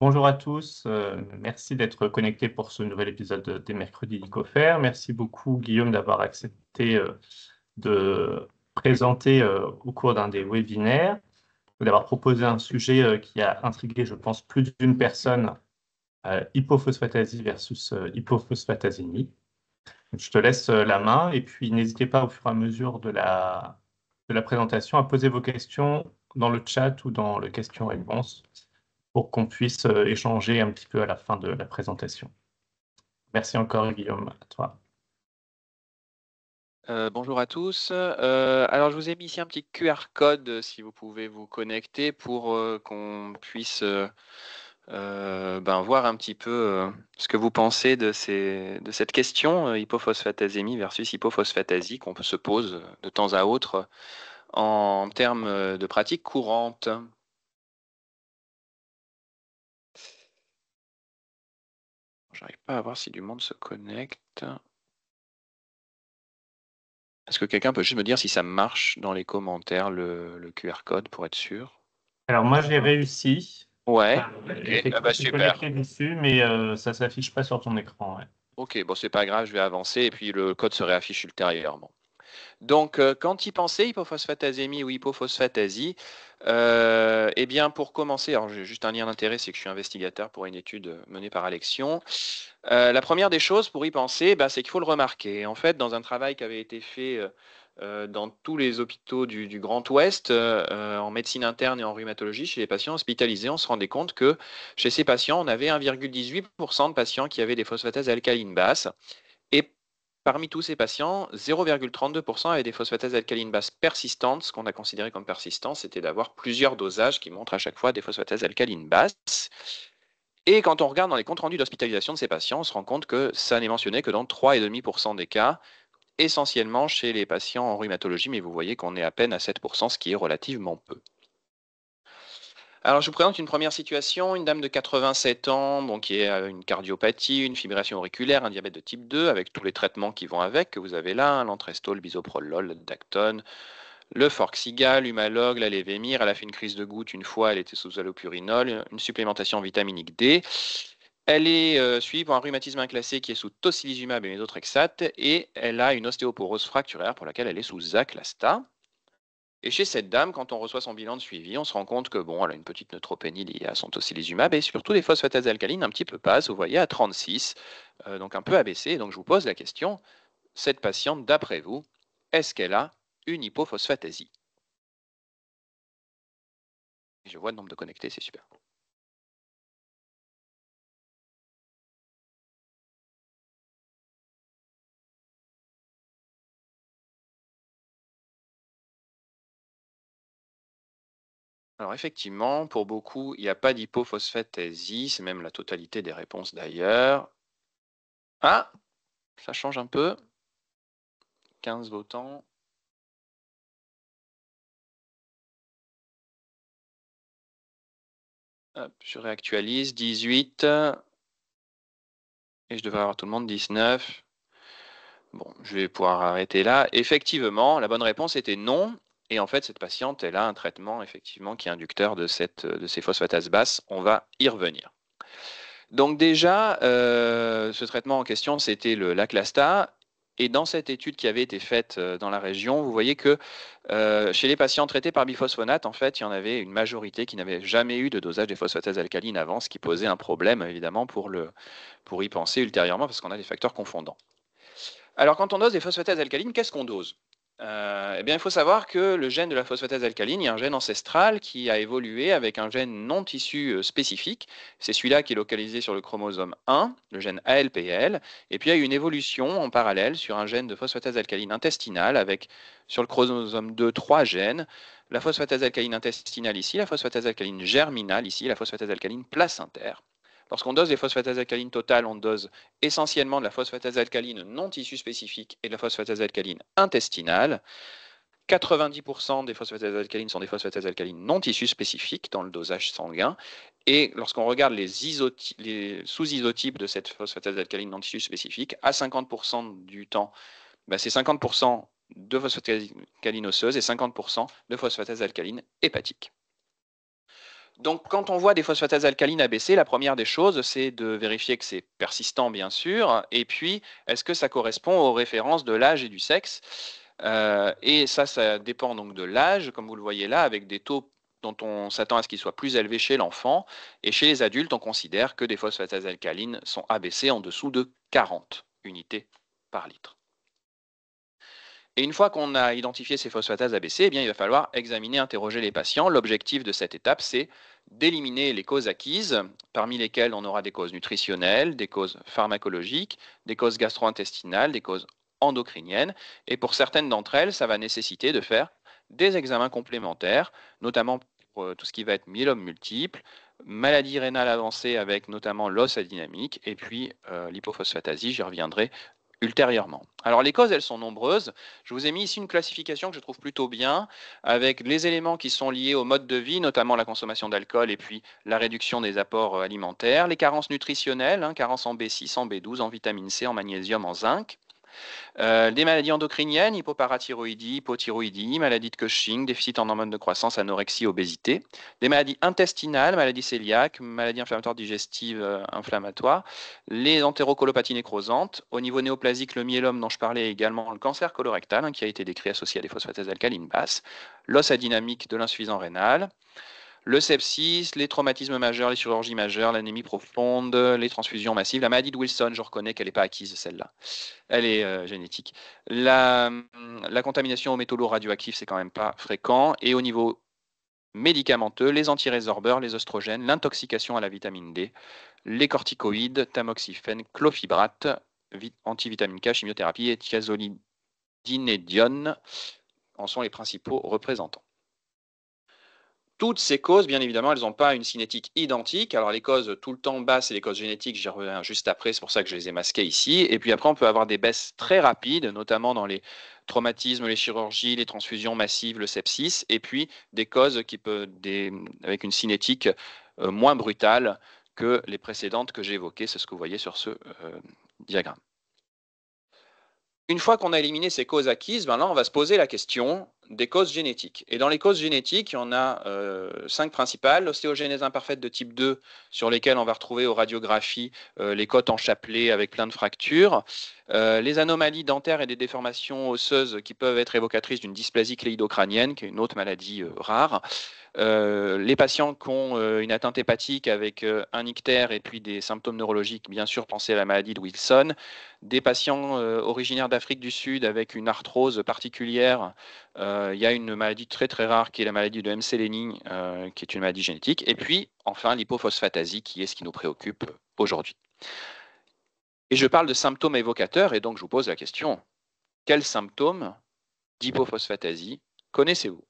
Bonjour à tous, merci d'être connectés pour ce nouvel épisode des Mercredis d'Icofer. Merci beaucoup Guillaume d'avoir accepté de présenter au cours d'un des webinaires, d'avoir proposé un sujet qui a intrigué, je pense, plus d'une personne, hypophosphatasie versus hypophosphatazémie. Je te laisse la main et puis n'hésitez pas au fur et à mesure de la présentation à poser vos questions dans le chat ou dans le question-réponse pour qu'on puisse échanger un petit peu à la fin de la présentation. Merci encore, Guillaume, à toi. Bonjour à tous. Alors, je vous ai mis ici un petit QR code, si vous pouvez vous connecter pour qu'on puisse voir un petit peu ce que vous pensez de cette question, hypophosphatasémie versus hypophosphatasie, qu'on se pose de temps à autre en termes de pratiques courantes. J'arrive pas à voir si du monde se connecte. Est-ce que quelqu'un peut juste me dire si ça marche dans les commentaires, le QR code, pour être sûr? Alors, moi, j'ai réussi. Ouais, J'ai ok, bah été super. connecté dessus, mais ça ne s'affiche pas sur ton écran. Ouais. Ok, bon, c'est pas grave, je vais avancer et puis le code se réaffiche ultérieurement. Donc, quand y penser, hypophosphatasémie ou hypophosphatasie, eh bien, pour commencer, alors j'ai juste un lien d'intérêt, c'est que je suis investigateur pour une étude menée par Alexion. La première des choses pour y penser, c'est qu'il faut le remarquer. En fait, dans un travail qui avait été fait dans tous les hôpitaux du Grand Ouest, en médecine interne et en rhumatologie, chez les patients hospitalisés, on se rendait compte que chez ces patients, on avait 1,18% de patients qui avaient des phosphatases alcalines basses. Et parmi tous ces patients, 0,32% avaient des phosphatases alcalines basses persistantes. Ce qu'on a considéré comme persistant, c'était d'avoir plusieurs dosages qui montrent à chaque fois des phosphatases alcalines basses. Et quand on regarde dans les comptes rendus d'hospitalisation de ces patients, on se rend compte que ça n'est mentionné que dans 3,5% des cas, essentiellement chez les patients en rhumatologie, mais vous voyez qu'on est à peine à 7%, ce qui est relativement peu. Alors, je vous présente une première situation, une dame de 87 ans, donc qui a une cardiopathie, une fibrillation auriculaire, un diabète de type 2, avec tous les traitements qui vont avec, que vous avez là, l'Entrestol, le bisoprolol, le Dactone, le Forxiga, l'Humalog, la Lévémir. Elle a fait une crise de goutte une fois, elle était sous allopurinol, une supplémentation en vitaminique D. Elle est suivie pour un rhumatisme inclassé qui est sous tocilizumab et méthotrexate, et elle a une ostéoporose fracturaire pour laquelle elle est sous Aclasta. Et chez cette dame, quand on reçoit son bilan de suivi, on se rend compte que bon, elle a une petite neutropénie liée à son tocilizumab et surtout des phosphatases alcalines un petit peu basses, vous voyez, à 36, donc un peu abaissé. Donc je vous pose la question, cette patiente, d'après vous, est-ce qu'elle a une hypophosphatasie? Je vois le nombre de connectés, c'est super. Alors effectivement, pour beaucoup, il n'y a pas d'hypophosphatasie, c'est même la totalité des réponses d'ailleurs. Ah, ça change un peu. 15 votants. Hop, je réactualise. 18. Et je devrais avoir tout le monde. 19. Bon, je vais pouvoir arrêter là. Effectivement, la bonne réponse était non. Et en fait, cette patiente, elle a un traitement effectivement qui est inducteur de ces phosphatases basses. On va y revenir. Donc déjà, ce traitement en question, c'était l'Aclasta. Et dans cette étude qui avait été faite dans la région, vous voyez que chez les patients traités par biphosphonate, en fait, il y en avait une majorité qui n'avait jamais eu de dosage des phosphatases alcalines avant, ce qui posait un problème évidemment pour y penser ultérieurement parce qu'on a des facteurs confondants. Alors, quand on dose des phosphatase alcalines, qu'est-ce qu'on dose? Eh bien, il faut savoir que le gène de la phosphatase alcaline, il y a un gène ancestral qui a évolué avec un gène non tissu spécifique. C'est celui-là qui est localisé sur le chromosome 1, le gène ALPL. Et puis, il y a eu une évolution en parallèle sur un gène de phosphatase alcaline intestinale avec, sur le chromosome 2, 3 gènes. La phosphatase alcaline intestinale ici, la phosphatase alcaline germinale ici, la phosphatase alcaline placentaire. Lorsqu'on dose des phosphatases alcalines totales, on dose essentiellement de la phosphatase alcaline non tissu spécifique et de la phosphatase alcaline intestinale. 90% des phosphatases alcalines sont des phosphatases alcalines non tissu spécifiques dans le dosage sanguin. Et lorsqu'on regarde les sous-isotypes de cette phosphatase alcaline non tissu spécifique, à 50% du temps, c'est 50% de phosphatase alcaline osseuse et 50% de phosphatase alcaline hépatique. Donc, quand on voit des phosphatases alcalines ABC, la première des choses, c'est de vérifier que c'est persistant, bien sûr, et puis, est-ce que ça correspond aux références de l'âge et du sexe? Et ça dépend donc de l'âge, comme vous le voyez là, avec des taux dont on s'attend à ce qu'ils soient plus élevés chez l'enfant, et chez les adultes, on considère que des phosphatases alcalines sont ABC en dessous de 40 unités par litre. Et une fois qu'on a identifié ces phosphatases ABC, eh bien, il va falloir examiner, interroger les patients. L'objectif de cette étape, c'est d'éliminer les causes acquises, parmi lesquelles on aura des causes nutritionnelles, des causes pharmacologiques, des causes gastro-intestinales, des causes endocriniennes. Et pour certaines d'entre elles, ça va nécessiter de faire des examens complémentaires, notamment pour tout ce qui va être myélome multiple, maladie rénale avancée avec notamment l'os adynamique, et puis l'hypophosphatasie, j'y reviendrai ultérieurement. Alors les causes, elles sont nombreuses. Je vous ai mis ici une classification que je trouve plutôt bien, avec les éléments qui sont liés au mode de vie, notamment la consommation d'alcool et puis la réduction des apports alimentaires, les carences nutritionnelles, carences en B6, en B12, en vitamine C, en magnésium, en zinc. Des maladies endocriniennes, hypoparathyroïdie, hypothyroïdie, maladie de Cushing, déficit en hormones de croissance, anorexie, obésité. Des maladies intestinales, maladies cœliaques, maladies inflammatoires digestives inflammatoires, les entérocolopathies nécrosantes. Au niveau néoplasique, le myélome dont je parlais également, le cancer colorectal, qui a été décrit associé à des phosphatases alcalines basses, l'os adynamique de l'insuffisance rénale, le sepsis, les traumatismes majeurs, les chirurgies majeures, l'anémie profonde, les transfusions massives. La maladie de Wilson, je reconnais qu'elle n'est pas acquise, celle-là. Elle est génétique. La contamination aux métaux lourds radioactifs, c'est quand même pas fréquent. Et au niveau médicamenteux, les antirésorbeurs, les oestrogènes, l'intoxication à la vitamine D, les corticoïdes, tamoxifène, clofibrate, antivitamine K, chimiothérapie et thiazolidinedione en sont les principaux représentants. Toutes ces causes, bien évidemment, elles n'ont pas une cinétique identique. Alors les causes tout le temps basses, c'est les causes génétiques, j'y reviens juste après, c'est pour ça que je les ai masquées ici. Et puis après, on peut avoir des baisses très rapides, notamment dans les traumatismes, les chirurgies, les transfusions massives, le sepsis, et puis des causes avec une cinétique moins brutale que les précédentes que j'ai évoquées. C'est ce que vous voyez sur ce diagramme. Une fois qu'on a éliminé ces causes acquises, là, on va se poser la question des causes génétiques. Et dans les causes génétiques, il y en a 5 principales. L'ostéogenèse imparfaite de type 2, sur lesquelles on va retrouver aux radiographies les côtes en chapelet avec plein de fractures. Les anomalies dentaires et des déformations osseuses qui peuvent être évocatrices d'une dysplasie cléidocrânienne, qui est une autre maladie rare. Les patients qui ont une atteinte hépatique avec un ictère et puis des symptômes neurologiques, bien sûr, pensez à la maladie de Wilson. Des patients originaires d'Afrique du Sud avec une arthrose particulière. Il y a une maladie très très rare qui est la maladie de Mcelleny, qui est une maladie génétique. Et puis, enfin, l'hypophosphatasie, qui est ce qui nous préoccupe aujourd'hui. Et je parle de symptômes évocateurs, et donc je vous pose la question, quels symptômes d'hypophosphatasie connaissez-vous ?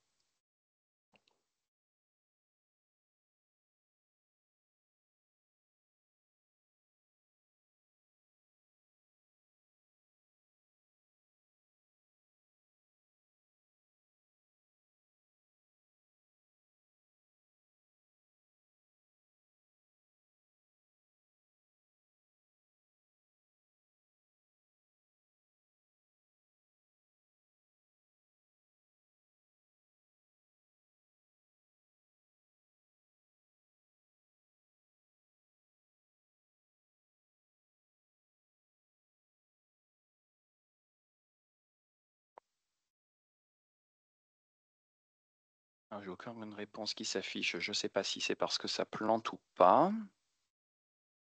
J'ai aucune réponse qui s'affiche. Je ne sais pas si c'est parce que ça plante ou pas. En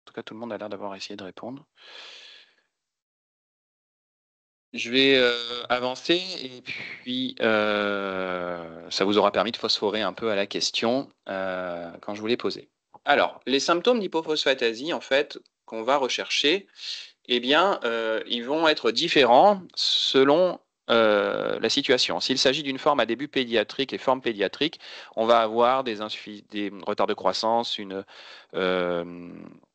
tout cas, tout le monde a l'air d'avoir essayé de répondre. Je vais avancer et puis ça vous aura permis de phosphorer un peu à la question quand je vous l'ai posée. Alors, les symptômes d'hypophosphatasie, en fait, qu'on va rechercher, eh bien, ils vont être différents selon la situation. S'il s'agit d'une forme à début pédiatrique et forme pédiatrique, on va avoir des retards de croissance,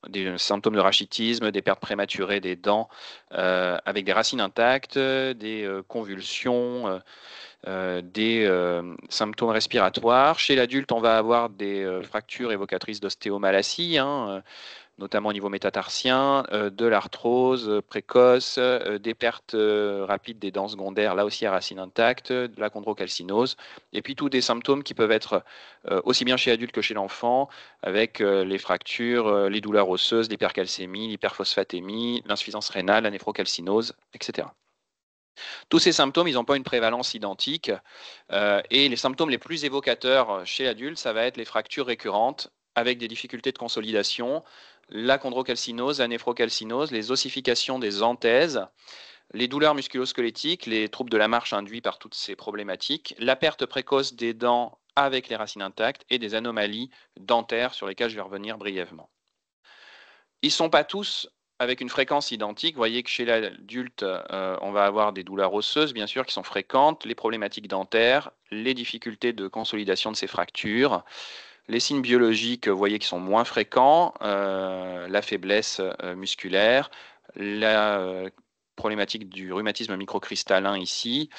des symptômes de rachitisme, des pertes prématurées des dents avec des racines intactes, des convulsions, des symptômes respiratoires. Chez l'adulte, on va avoir des fractures évocatrices d'ostéomalacie, notamment au niveau métatarsien, de l'arthrose précoce, des pertes rapides des dents secondaires, là aussi à racine intacte, de la chondrocalcinose, et puis tous des symptômes qui peuvent être aussi bien chez l'adulte que chez l'enfant, avec les fractures, les douleurs osseuses, l'hypercalcémie, l'hyperphosphatémie, l'insuffisance rénale, la néphrocalcinose, etc. Tous ces symptômes, ils n'ont pas une prévalence identique, et les symptômes les plus évocateurs chez l'adulte, ça va être les fractures récurrentes avec des difficultés de consolidation, la chondrocalcinose, la néphrocalcinose, les ossifications des anthèses, les douleurs musculo-squelettiques, les troubles de la marche induits par toutes ces problématiques, la perte précoce des dents avec les racines intactes et des anomalies dentaires sur lesquelles je vais revenir brièvement. Ils ne sont pas tous avec une fréquence identique. Vous voyez que chez l'adulte, on va avoir des douleurs osseuses, bien sûr, qui sont fréquentes, les problématiques dentaires, les difficultés de consolidation de ces fractures, les signes biologiques, vous voyez, qui sont moins fréquents, la faiblesse musculaire, la problématique du rhumatisme microcristallin ici.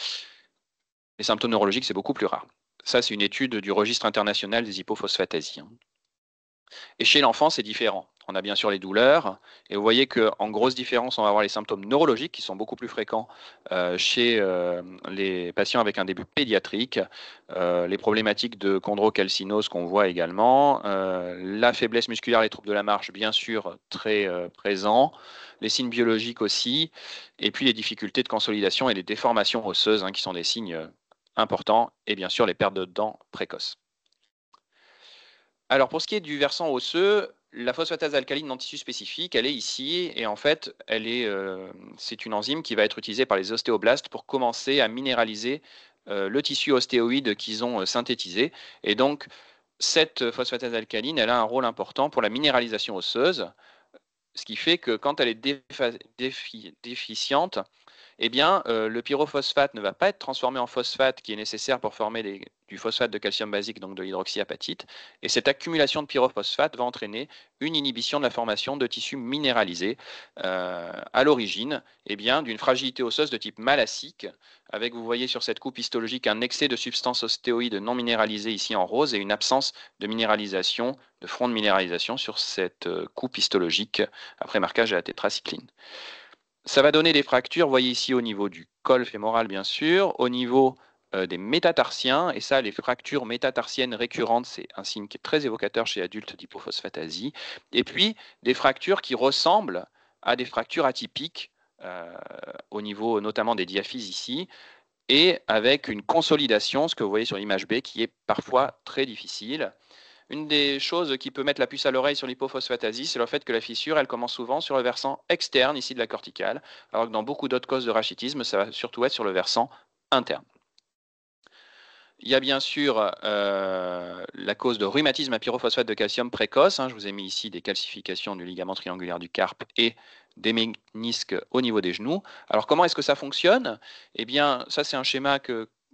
Les symptômes neurologiques, c'est beaucoup plus rare. Ça, c'est une étude du registre international des hypophosphatasies. Et chez l'enfant, c'est différent. On a bien sûr les douleurs, et vous voyez qu'en grosse différence, on va avoir les symptômes neurologiques qui sont beaucoup plus fréquents chez les patients avec un début pédiatrique, les problématiques de chondrocalcinose qu'on voit également, la faiblesse musculaire, les troubles de la marche, bien sûr, très présents, les signes biologiques aussi, et puis les difficultés de consolidation et les déformations osseuses, qui sont des signes importants, et bien sûr les pertes de dents précoces. Alors, pour ce qui est du versant osseux, la phosphatase alcaline non tissu spécifique, elle est ici, et en fait, c'est une enzyme qui va être utilisée par les ostéoblastes pour commencer à minéraliser le tissu ostéoïde qu'ils ont synthétisé. Et donc, cette phosphatase alcaline, elle a un rôle important pour la minéralisation osseuse, ce qui fait que quand elle est déficiente, eh bien, le pyrophosphate ne va pas être transformé en phosphate qui est nécessaire pour former du phosphate de calcium basique, donc de l'hydroxyapatite. Et cette accumulation de pyrophosphate va entraîner une inhibition de la formation de tissus minéralisés à l'origine d'une fragilité osseuse de type malassique, avec, vous voyez sur cette coupe histologique, un excès de substances ostéoïdes non minéralisées ici en rose et une absence de minéralisation, de front de minéralisation sur cette coupe histologique après marquage à la tétracycline. Ça va donner des fractures, vous voyez ici au niveau du col fémoral bien sûr, au niveau des métatarsiens, et ça les fractures métatarsiennes récurrentes, c'est un signe qui est très évocateur chez adultes d'hypophosphatasie, et puis des fractures qui ressemblent à des fractures atypiques au niveau notamment des diaphyses ici, et avec une consolidation, ce que vous voyez sur l'image B, qui est parfois très difficile. Une des choses qui peut mettre la puce à l'oreille sur l'hypophosphatasie, c'est le fait que la fissure, elle commence souvent sur le versant externe, ici de la corticale, alors que dans beaucoup d'autres causes de rachitisme, ça va surtout être sur le versant interne. Il y a bien sûr la cause de rhumatisme à pyrophosphate de calcium précoce. Je vous ai mis ici des calcifications du ligament triangulaire du carpe et des ménisques au niveau des genoux. Alors comment est-ce que ça fonctionne? Eh bien, ça c'est un schéma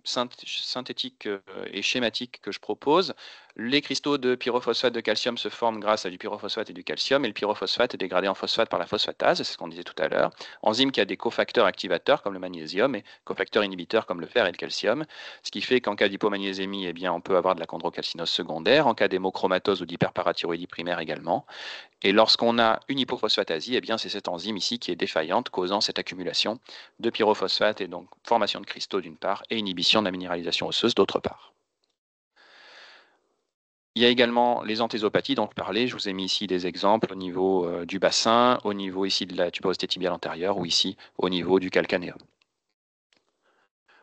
synthétique et schématique que je propose. Les cristaux de pyrophosphate de calcium se forment grâce à du pyrophosphate et du calcium, et le pyrophosphate est dégradé en phosphate par la phosphatase, c'est ce qu'on disait tout à l'heure. Enzyme qui a des cofacteurs activateurs comme le magnésium et cofacteurs inhibiteurs comme le fer et le calcium, ce qui fait qu'en cas d'hypomagnésémie, on peut avoir de la chondrocalcinose secondaire, en cas d'hémochromatose ou d'hyperparathyroïdie primaire également. Et lorsqu'on a une hypophosphatasie, c'est cette enzyme ici qui est défaillante, causant cette accumulation de pyrophosphate et donc formation de cristaux d'une part et inhibition de la minéralisation osseuse d'autre part. Il y a également les anthésopathies dont je parlais. Je vous ai mis ici des exemples au niveau du bassin, au niveau ici de la tuberosité tibiale antérieure ou ici au niveau du calcanéum.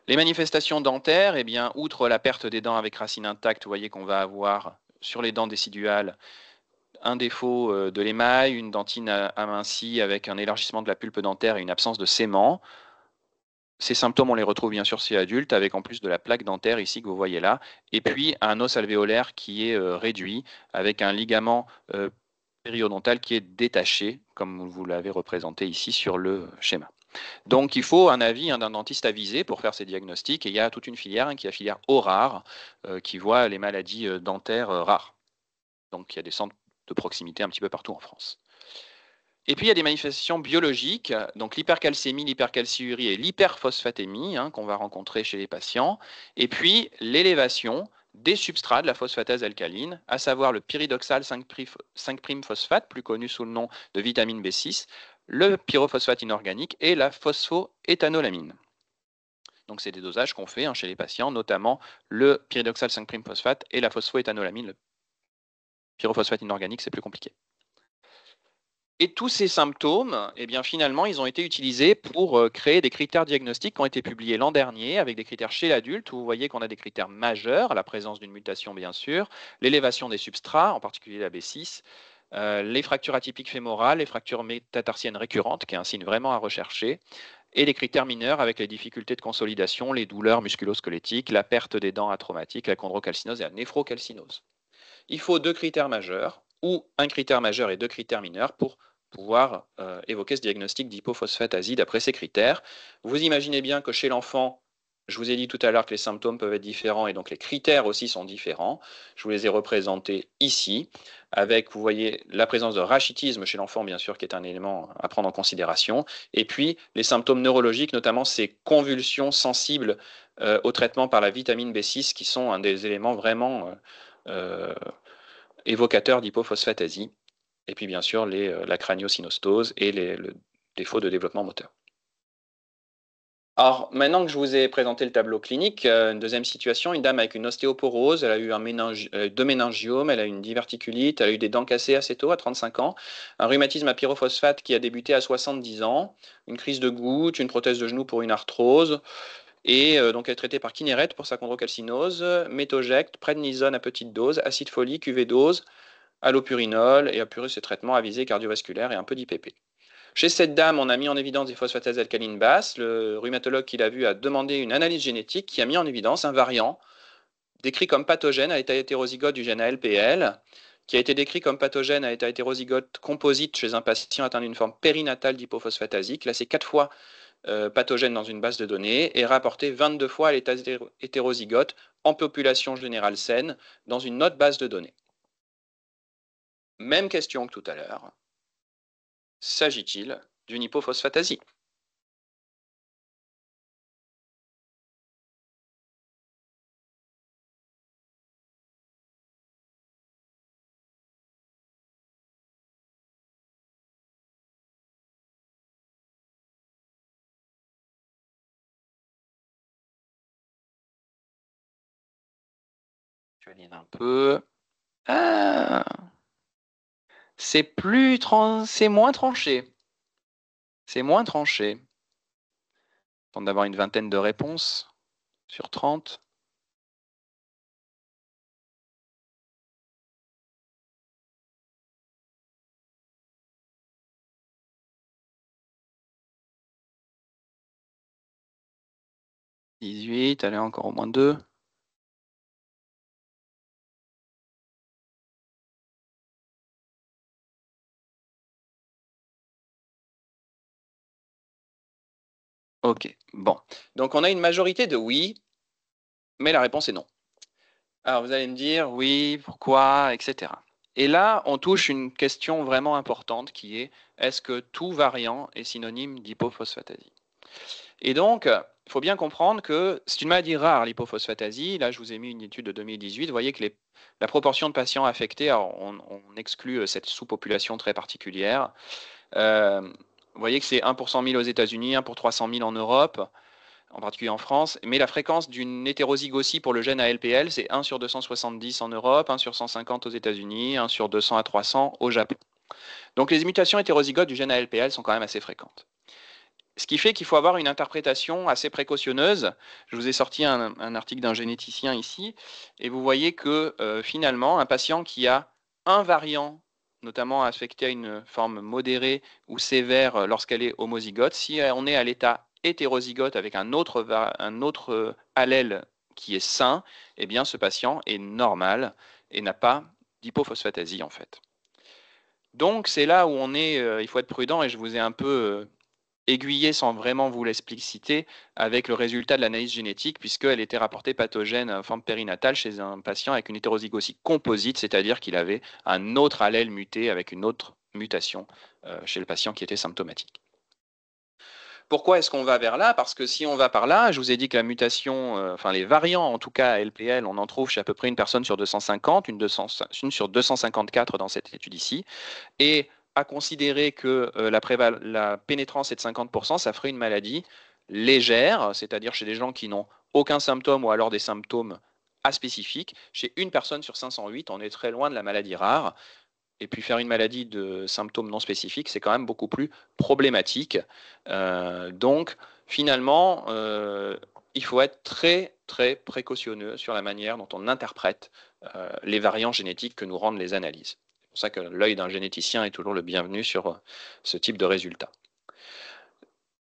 Les manifestations dentaires, outre la perte des dents avec racines intactes, vous voyez qu'on va avoir sur les dents déciduales un défaut de l'émail, une dentine amincie avec un élargissement de la pulpe dentaire et une absence de sément. Ces symptômes, on les retrouve bien sûr chez l'adulte, avec en plus de la plaque dentaire ici que vous voyez là, et puis un os alvéolaire qui est réduit, avec un ligament périodontal qui est détaché, comme vous l'avez représenté ici sur le schéma. Donc il faut un avis d'un dentiste avisé pour faire ces diagnostics, et il y a toute une filière qui est la filière ORAR, qui voit les maladies dentaires rares. Donc il y a des centres de proximité un petit peu partout en France. Et puis il y a des manifestations biologiques, donc l'hypercalcémie, l'hypercalciurie et l'hyperphosphatémie qu'on va rencontrer chez les patients, et puis l'élévation des substrats de la phosphatase alcaline, à savoir le pyridoxal 5'-phosphate, plus connu sous le nom de vitamine B6, le pyrophosphate inorganique et la phosphoéthanolamine. Donc c'est des dosages qu'on fait chez les patients, notamment le pyridoxal 5'-phosphate et la phosphoéthanolamine. Le pyrophosphate inorganique, c'est plus compliqué. Et tous ces symptômes, eh bien, finalement, ils ont été utilisés pour créer des critères diagnostiques qui ont été publiés l'an dernier, avec des critères chez l'adulte, où vous voyez qu'on a des critères majeurs, la présence d'une mutation bien sûr, l'élévation des substrats, en particulier la B6, les fractures atypiques fémorales, les fractures métatarsiennes récurrentes, qui est un signe vraiment à rechercher, et les critères mineurs avec les difficultés de consolidation, les douleurs musculo-squelettiques, la perte des dents atraumatiques, la chondrocalcinose et la néphrocalcinose. Il faut 2 critères majeurs, ou un critère majeur et 2 critères mineurs pour pouvoir évoquer ce diagnostic d'hypophosphatasie d'après ces critères. Vous imaginez bien que chez l'enfant, je vous ai dit tout à l'heure que les symptômes peuvent être différents et donc les critères aussi sont différents. Je vous les ai représentés ici avec, vous voyez, la présence de rachitisme chez l'enfant, bien sûr, qui est un élément à prendre en considération. Et puis, les symptômes neurologiques, notamment ces convulsions sensibles au traitement par la vitamine B6, qui sont un des éléments vraiment évocateurs d'hypophosphatasie. Et puis, bien sûr, la craniosynostose et le défaut de développement moteur. Alors, maintenant que je vous ai présenté le tableau clinique, une deuxième situation, une dame avec une ostéoporose, elle a eu 2 méningiomes, elle a eu une diverticulite, elle a eu des dents cassées assez tôt, à 35 ans, un rhumatisme à pyrophosphate qui a débuté à 70 ans, une crise de goutte, une prothèse de genou pour une arthrose, et donc elle est traitée par Kineret pour sa chondrocalcinose, métoject, prednisone à petite dose, acide folique, UV dose, allopurinol et apurer ces traitements à visée cardiovasculaire et un peu d'IPP. Chez cette dame, on a mis en évidence des phosphatases alcalines basses. Le rhumatologue qui l'a vu a demandé une analyse génétique qui a mis en évidence un variant décrit comme pathogène à l'état hétérozygote du gène ALPL, qui a été décrit comme pathogène à l'état hétérozygote composite chez un patient atteint d'une forme périnatale d'hypophosphatasie, classé 4 fois pathogène dans une base de données et rapporté 22 fois à l'état hétérozygote en population générale saine dans une autre base de données. Même question que tout à l'heure. S'agit-il d'une hypophosphatasie? Je vais lire un peu. Ah, c'est moins tranché. C'est moins tranché. On d'avoir une vingtaine de réponses sur 30. « 18, allez, encore au moins 2. Ok, bon. Donc on a une majorité de oui, mais la réponse est non. Alors vous allez me dire oui, pourquoi, etc. Et là, on touche une question vraiment importante qui est, est-ce que tout variant est synonyme d'hypophosphatasie? Et donc, il faut bien comprendre que c'est une maladie rare, l'hypophosphatasie. Là, je vous ai mis une étude de 2018. Vous voyez que la proportion de patients affectés, alors on exclut cette sous-population très particulière. Vous voyez que c'est 1 pour 100 000 aux États-Unis, 1 pour 300 000 en Europe, en particulier en France. Mais la fréquence d'une hétérozygosie pour le gène ALPL, c'est 1 sur 270 en Europe, 1 sur 150 aux États-Unis, 1 sur 200 à 300 au Japon. Donc les mutations hétérozygotes du gène ALPL sont quand même assez fréquentes. Ce qui fait qu'il faut avoir une interprétation assez précautionneuse. Je vous ai sorti un article d'un généticien ici, et vous voyez que finalement, un patient qui a un variant, notamment affecté à une forme modérée ou sévère lorsqu'elle est homozygote, si on est à l'état hétérozygote avec un autre allèle qui est sain, eh bien ce patient est normal et n'a pas d'hypophosphatasie en fait. Donc c'est là où on est, il faut être prudent, et je vous ai un peu aiguillé sans vraiment vous l'expliciter avec le résultat de l'analyse génétique, puisqu'elle était rapportée pathogène en forme périnatale chez un patient avec une hétérozygosie composite, c'est-à-dire qu'il avait un autre allèle muté avec une autre mutation chez le patient qui était symptomatique. Pourquoi est-ce qu'on va vers là? Parce que si on va par là, je vous ai dit que la mutation, enfin les variants en tout cas à LPL, on en trouve chez à peu près une personne sur 250, une sur 254 dans cette étude ici. Et à considérer que la pénétrance est de 50%, ça ferait une maladie légère, c'est-à-dire chez des gens qui n'ont aucun symptôme ou alors des symptômes aspécifiques. Chez une personne sur 508, on est très loin de la maladie rare. Et puis faire une maladie de symptômes non spécifiques, c'est quand même beaucoup plus problématique. Donc finalement, il faut être très très précautionneux sur la manière dont on interprète les variants génétiques que nous rendent les analyses. C'est pour ça que l'œil d'un généticien est toujours le bienvenu sur ce type de résultats.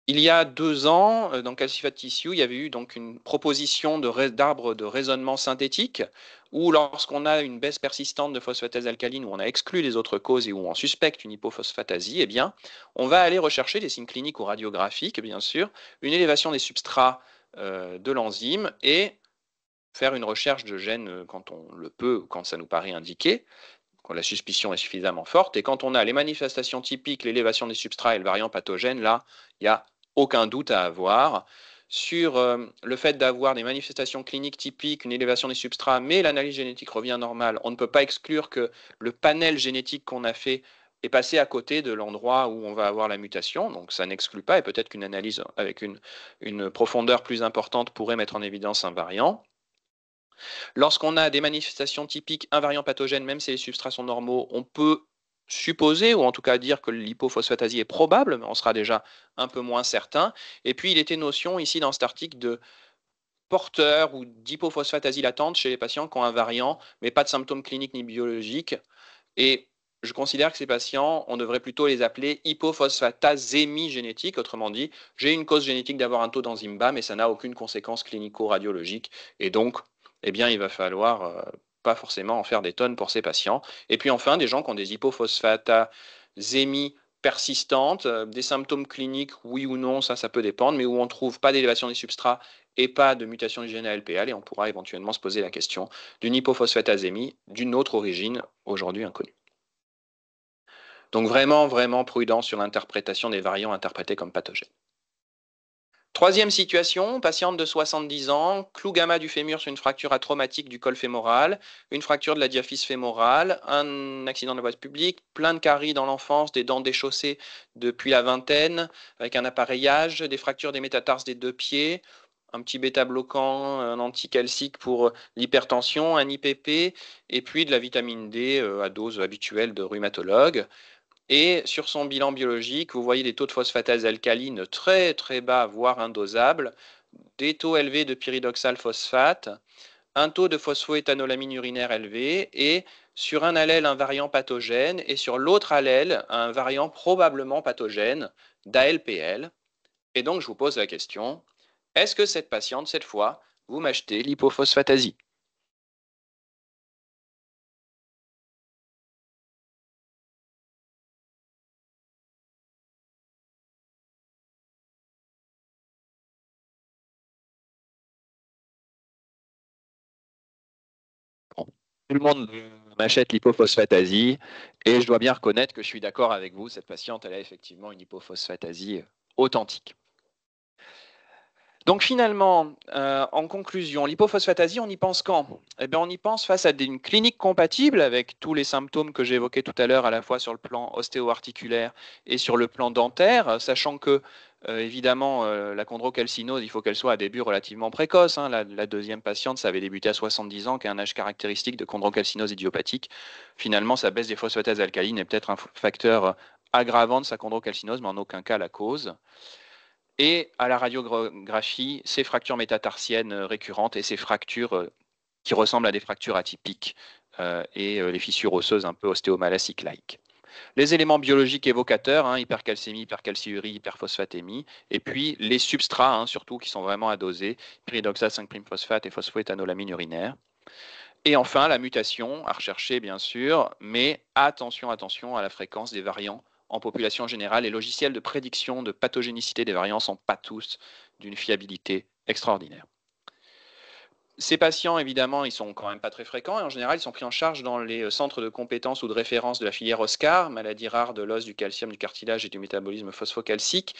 Il y a 2 ans, dans Calcified Tissue, il y avait eu donc une proposition d'arbre de raisonnement synthétique où lorsqu'on a une baisse persistante de phosphatase alcaline, où on a exclu les autres causes et où on suspecte une hypophosphatasie, eh bien, on va aller rechercher des signes cliniques ou radiographiques, bien sûr, une élévation des substrats de l'enzyme et faire une recherche de gènes quand on le peut ou quand ça nous paraît indiqué, quand la suspicion est suffisamment forte. Et quand on a les manifestations typiques, l'élévation des substrats et le variant pathogène, là, il n'y a aucun doute à avoir. Sur le fait d'avoir des manifestations cliniques typiques, une élévation des substrats, mais l'analyse génétique revient normale, on ne peut pas exclure que le panel génétique qu'on a fait est passé à côté de l'endroit où on va avoir la mutation, donc ça n'exclut pas, et peut-être qu'une analyse avec une profondeur plus importante pourrait mettre en évidence un variant. Lorsqu'on a des manifestations typiques invariants pathogènes, même si les substrats sont normaux, on peut supposer, ou en tout cas dire que l'hypophosphatasie est probable, mais on sera déjà un peu moins certain. Et puis il était notion ici dans cet article de porteur ou d'hypophosphatasie latente chez les patients qui ont un variant, mais pas de symptômes cliniques ni biologiques. Et je considère que ces patients, on devrait plutôt les appeler hypophosphatasémie génétique. Autrement dit, j'ai une cause génétique d'avoir un taux d'enzyme bas, mais ça n'a aucune conséquence clinico-radiologique. Et donc, eh bien, il va falloir pas forcément en faire des tonnes pour ces patients. Et puis enfin, des gens qui ont des hypophosphatasémies persistantes, des symptômes cliniques, oui ou non, ça peut dépendre, mais où on ne trouve pas d'élévation des substrats et pas de mutation du gène ALPL, et on pourra éventuellement se poser la question d'une hypophosphatasémie d'une autre origine, aujourd'hui inconnue. Donc vraiment, vraiment prudent sur l'interprétation des variants interprétés comme pathogènes. Troisième situation, patiente de 70 ans, clou gamma du fémur sur une fracture atraumatique du col fémoral, une fracture de la diaphyse fémorale, un accident de la voie publique, plein de caries dans l'enfance, des dents déchaussées depuis la vingtaine, avec un appareillage, des fractures des métatarses des 2 pieds, un petit bêta-bloquant, un anticalcique pour l'hypertension, un IPP, et puis de la vitamine D à dose habituelle de rhumatologue. Et sur son bilan biologique, vous voyez des taux de phosphatase alcaline très très bas, voire indosables, des taux élevés de pyridoxal phosphate, un taux de phosphoéthanolamine urinaire élevé, et sur un allèle un variant pathogène, et sur l'autre allèle un variant probablement pathogène d'ALPL. Et donc je vous pose la question, est-ce que cette patiente, cette fois, vous m'achetez l'hypophosphatasie? Bon. Tout le monde m'achète l'hypophosphatasie et je dois bien reconnaître que je suis d'accord avec vous, cette patiente, elle a effectivement une hypophosphatasie authentique. Donc finalement, en conclusion, l'hypophosphatasie, on y pense quand? Eh bien, on y pense face à une clinique compatible avec tous les symptômes que j'ai évoqués tout à l'heure, à la fois sur le plan ostéo-articulaire et sur le plan dentaire, sachant que, évidemment, la chondrocalcinose, il faut qu'elle soit à début relativement précoce, hein. La deuxième patiente, ça avait débuté à 70 ans, qui a un âge caractéristique de chondrocalcinose idiopathique. Finalement, sa baisse des phosphatases alcalines est peut-être un facteur aggravant de sa chondrocalcinose, mais en aucun cas la cause. Et à la radiographie, ces fractures métatarsiennes récurrentes et ces fractures qui ressemblent à des fractures atypiques et les fissures osseuses un peu ostéomalaciques-like. Les éléments biologiques évocateurs, hein, hypercalcémie, hypercalciurie, hyperphosphatémie, et puis les substrats, hein, surtout, qui sont vraiment à doser, pyridoxal 5'-phosphate et phosphoéthanolamine urinaire. Et enfin, la mutation, à rechercher bien sûr, mais attention, attention à la fréquence des variants en population générale. Les logiciels de prédiction de pathogénicité des variants ne sont pas tous d'une fiabilité extraordinaire. Ces patients, évidemment, ils sont quand même pas très fréquents et en général, ils sont pris en charge dans les centres de compétences ou de référence de la filière OSCAR, maladies rares de l'os, du calcium, du cartilage et du métabolisme phosphocalcique.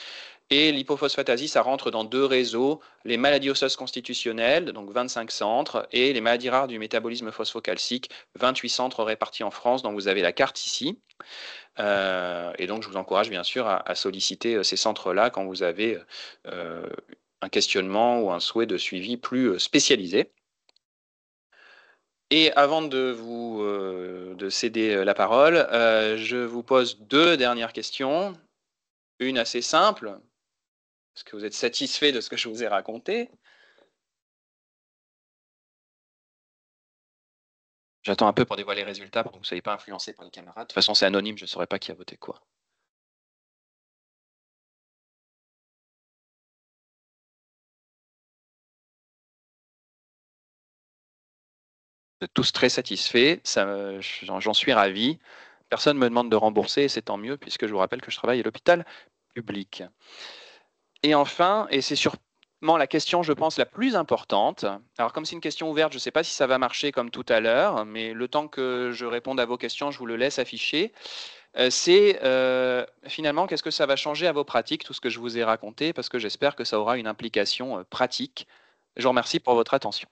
Et l'hypophosphatasie, ça rentre dans 2 réseaux, les maladies osseuses constitutionnelles, donc 25 centres, et les maladies rares du métabolisme phosphocalcique, 28 centres répartis en France, dont vous avez la carte ici. Et donc, je vous encourage bien sûr à solliciter ces centres-là quand vous avez un questionnement ou un souhait de suivi plus spécialisé. Et avant de céder la parole, je vous pose 2 dernières questions. Une assez simple. Est-ce que vous êtes satisfait de ce que je vous ai raconté? J'attends un peu pour dévoiler les résultats pour que vous ne soyez pas influencés par les camarades. De toute façon, c'est anonyme, je ne saurais pas qui a voté quoi. Vous êtes tous très satisfaits, j'en suis ravi. Personne ne me demande de rembourser et c'est tant mieux puisque je vous rappelle que je travaille à l'hôpital public. Et enfin, et c'est sûrement la question, je pense, la plus importante. Alors, comme c'est une question ouverte, je ne sais pas si ça va marcher comme tout à l'heure, mais le temps que je réponde à vos questions, je vous le laisse afficher. C'est finalement, qu'est-ce que ça va changer à vos pratiques, tout ce que je vous ai raconté, parce que j'espère que ça aura une implication pratique. Je vous remercie pour votre attention.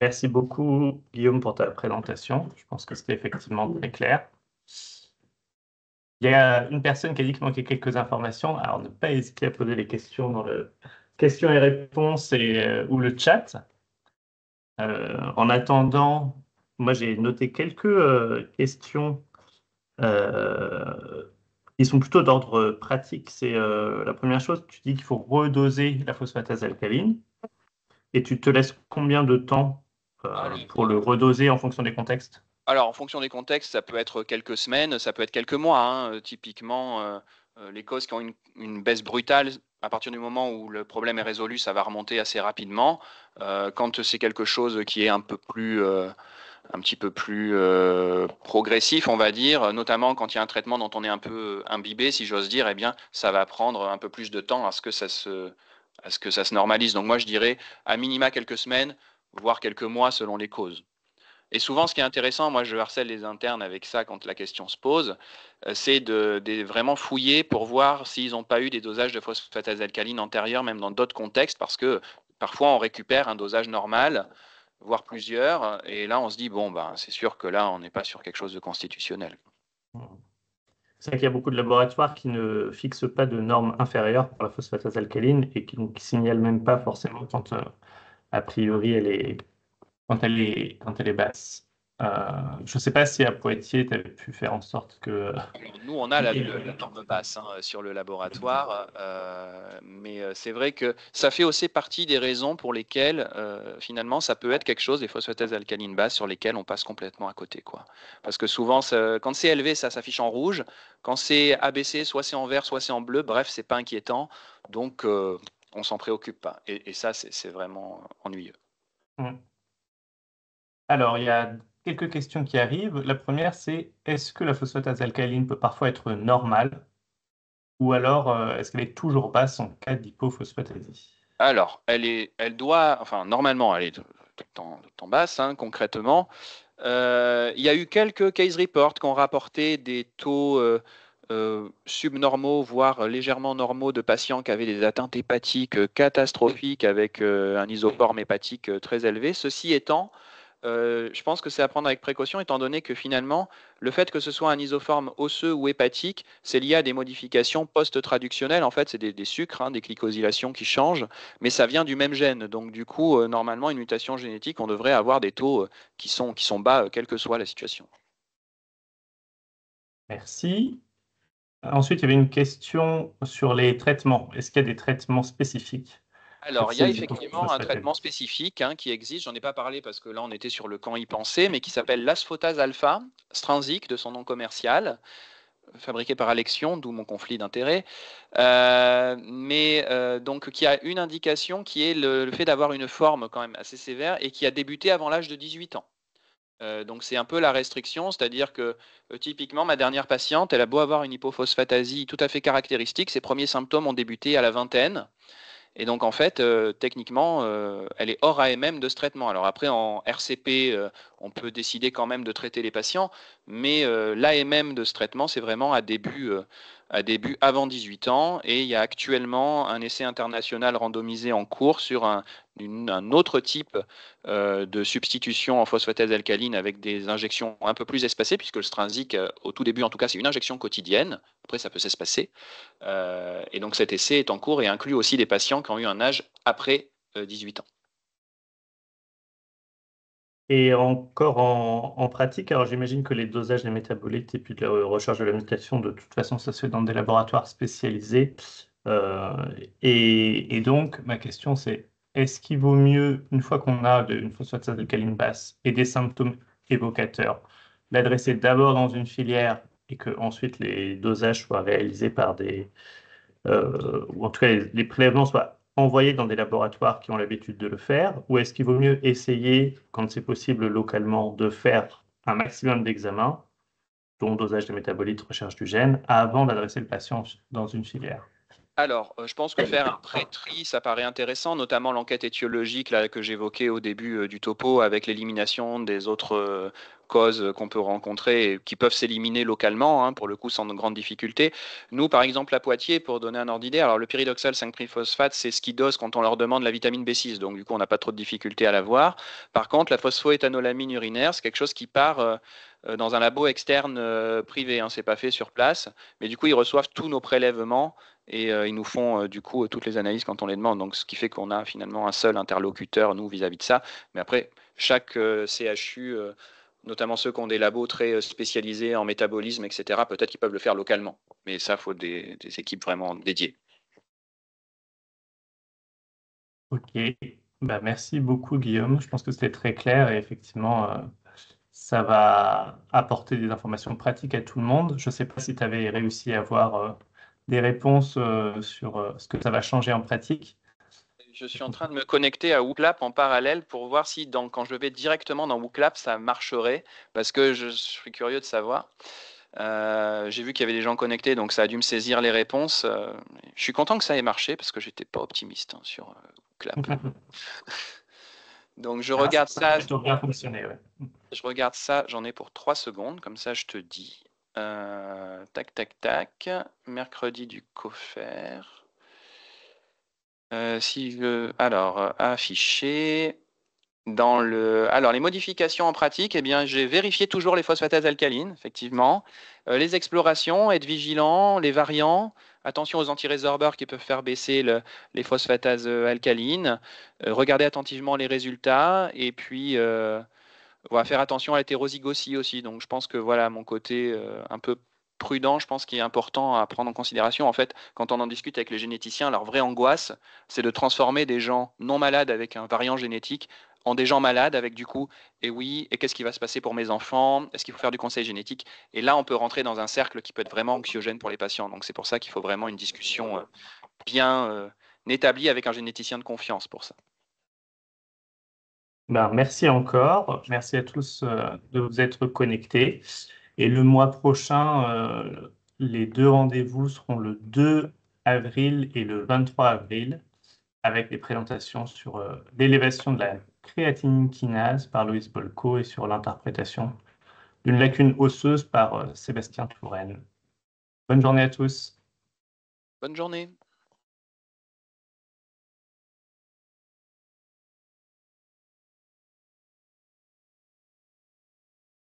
Merci beaucoup, Guillaume, pour ta présentation. Je pense que c'était effectivement très clair. Il y a une personne qui a dit qu'il manquait quelques informations. Alors, ne pas hésiter à poser les questions dans le questions et réponses ou le chat. En attendant, moi, j'ai noté quelques questions euh, qui sont plutôt d'ordre pratique. C'est la première chose, tu dis qu'il faut redoser la phosphatase alcaline et tu te laisses combien de temps pour le redoser en fonction des contextes? Alors, en fonction des contextes, ça peut être quelques semaines, ça peut être quelques mois, hein. Typiquement, les causes qui ont une baisse brutale, à partir du moment où le problème est résolu, ça va remonter assez rapidement. Quand c'est quelque chose qui est un petit peu plus progressif, on va dire, notamment quand il y a un traitement dont on est un peu imbibé, si j'ose dire, eh bien, ça va prendre un peu plus de temps à ce que ça se normalise. Donc moi, je dirais à minima quelques semaines, voire quelques mois selon les causes. Et souvent, ce qui est intéressant, moi je harcèle les internes avec ça quand la question se pose, c'est de vraiment fouiller pour voir s'ils n'ont pas eu des dosages de phosphatase alcaline antérieurs, même dans d'autres contextes, parce que parfois on récupère un dosage normal, voire plusieurs, et là on se dit, bon, ben, c'est sûr que là on n'est pas sur quelque chose de constitutionnel. C'est vrai qu'il y a beaucoup de laboratoires qui ne fixent pas de normes inférieures pour la phosphatase alcaline et qui ne signalent même pas forcément quand, a priori, quand elle est basse. Je ne sais pas si à Poitiers, tu avais pu faire en sorte que... Alors, nous, on a la norme basse hein, sur le laboratoire, mais c'est vrai que ça fait aussi partie des raisons pour lesquelles, finalement, ça peut être quelque chose, des phosphatases alcalines basses, sur lesquelles on passe complètement à côté, quoi. Parce que souvent, quand c'est élevé, ça s'affiche en rouge. Quand c'est abaissé, soit c'est en vert, soit c'est en bleu. Bref, c'est pas inquiétant. Donc, on s'en préoccupe pas. Et ça, c'est vraiment ennuyeux. Hmm. Alors, il y a quelques questions qui arrivent. La première, c'est est-ce que la phosphatase alcaline peut parfois être normale ou alors est-ce qu'elle est toujours basse en cas d'hypophosphatasie? Alors, enfin, normalement, elle est tout le temps basse, hein, concrètement. Il y a eu quelques case reports qui ont rapporté des taux subnormaux, voire légèrement normaux de patients qui avaient des atteintes hépatiques catastrophiques avec un isoforme hépatique très élevé. Ceci étant, je pense que c'est à prendre avec précaution, étant donné que finalement, le fait que ce soit un isoforme osseux ou hépatique, c'est lié à des modifications post-traductionnelles. En fait, c'est des sucres, hein, des glycosylations qui changent, mais ça vient du même gène. Donc, du coup, normalement, une mutation génétique, on devrait avoir des taux qui sont bas, quelle que soit la situation. Merci. Ensuite, il y avait une question sur les traitements. Est-ce qu'il y a des traitements spécifiques pour Alors, il y a ces effectivement un traitement hypophosphatamiques? spécifique hein, qui existe, j'en ai pas parlé parce que là on était sur le camp y penser, mais qui s'appelle l'asphotate alpha, Strensiq de son nom commercial, fabriqué par Alexion, d'où mon conflit d'intérêts, mais donc qui a une indication qui est le fait d'avoir une forme quand même assez sévère et qui a débuté avant l'âge de 18 ans. Donc c'est un peu la restriction, c'est-à-dire que typiquement ma dernière patiente, elle a beau avoir une hypophosphatasie tout à fait caractéristique, ses premiers symptômes ont débuté à la vingtaine. Et donc, en fait, techniquement, elle est hors AMM de ce traitement. Alors après, en RCP, on peut décider quand même de traiter les patients, mais l'AMM de ce traitement, c'est vraiment à début avant 18 ans. Et il y a actuellement un essai international randomisé en cours sur un autre type de substitution en phosphatase alcaline avec des injections un peu plus espacées, puisque le Strinsiq, au tout début en tout cas, c'est une injection quotidienne. Après, ça peut s'espacer. Et donc cet essai est en cours et inclut aussi des patients qui ont eu un âge après 18 ans. Et encore en pratique, alors j'imagine que les dosages des métabolites et puis de la recherche de la mutation, de toute façon, ça se fait dans des laboratoires spécialisés. Euh, et donc, ma question, c'est est-ce qu'il vaut mieux, une fois qu'on a une phosphatase alcaline basse et des symptômes évocateurs, l'adresser d'abord dans une filière et que ensuite les dosages soient réalisés par ou en tout cas les prélèvements soient envoyés dans des laboratoires qui ont l'habitude de le faire, ou est-ce qu'il vaut mieux essayer, quand c'est possible localement, de faire un maximum d'examens, dont dosage des métabolites, recherche du gène, avant d'adresser le patient dans une filière? Alors, je pense que faire un pré-tri, ça paraît intéressant, notamment l'enquête étiologique là, que j'évoquais au début du topo, avec l'élimination des autres causes qu'on peut rencontrer et qui peuvent s'éliminer localement, hein, pour le coup sans de grandes difficultés. Nous, par exemple, à Poitiers, pour donner un ordre d'idée, alors le pyridoxal 5-triphosphate, c'est ce qui dose quand on leur demande la vitamine B6, donc du coup, on n'a pas trop de difficultés à l'avoir. Par contre, la phosphoéthanolamine urinaire, c'est quelque chose qui part dans un labo externe privé, hein, c'est pas fait sur place, mais du coup, ils reçoivent tous nos prélèvements et ils nous font du coup toutes les analyses quand on les demande. Donc, ce qui fait qu'on a finalement un seul interlocuteur, nous, vis-à-vis de ça. Mais après, chaque CHU, notamment ceux qui ont des labos très spécialisés en métabolisme, etc., peut-être qu'ils peuvent le faire localement. Mais ça, il faut des équipes vraiment dédiées. Ok, bah, merci beaucoup Guillaume, je pense que c'était très clair et effectivement, ça va apporter des informations pratiques à tout le monde. Je ne sais pas si tu avais réussi à avoir des réponses sur ce que ça va changer en pratique. Je suis en train de me connecter à WhoopLab en parallèle pour voir si quand je vais directement dans WhoopLab, ça marcherait, parce que je suis curieux de savoir. J'ai vu qu'il y avait des gens connectés, donc ça a dû me saisir les réponses. Je suis content que ça ait marché, parce que j'étais pas optimiste, hein, sur WhoopLab. Donc je Ah, regarde ça a ça, plutôt bien fonctionné, ouais. j'en ai pour 3 secondes, comme ça je te dis. Tac, tac, tac. Mercredi du COFER. Alors, afficher. Alors, les modifications en pratique, eh bien, j'ai vérifié toujours les phosphatases alcalines, effectivement. Les explorations, être vigilant, les variants. Attention aux antirésorbeurs qui peuvent faire baisser les phosphatases alcalines. Regardez attentivement les résultats. Et puis, on va faire attention à l'hétérozygosie aussi. Donc, je pense que voilà, mon côté un peu prudent, je pense qu'il est important à prendre en considération. En fait, quand on en discute avec les généticiens, leur vraie angoisse, c'est de transformer des gens non malades avec un variant génétique en des gens malades avec du coup, et oui, et qu'est-ce qui va se passer pour mes enfants? Est-ce qu'il faut faire du conseil génétique? Et là, on peut rentrer dans un cercle qui peut être vraiment anxiogène pour les patients. Donc, c'est pour ça qu'il faut vraiment une discussion bien établie avec un généticien de confiance pour ça. Ben, merci encore. Merci à tous de vous être connectés. Et le mois prochain, les deux rendez-vous seront le 2 avril et le 23 avril, avec des présentations sur l'élévation de la créatinine kinase par Loïs Bolko et sur l'interprétation d'une lacune osseuse par Sébastien Touraine. Bonne journée à tous. Bonne journée.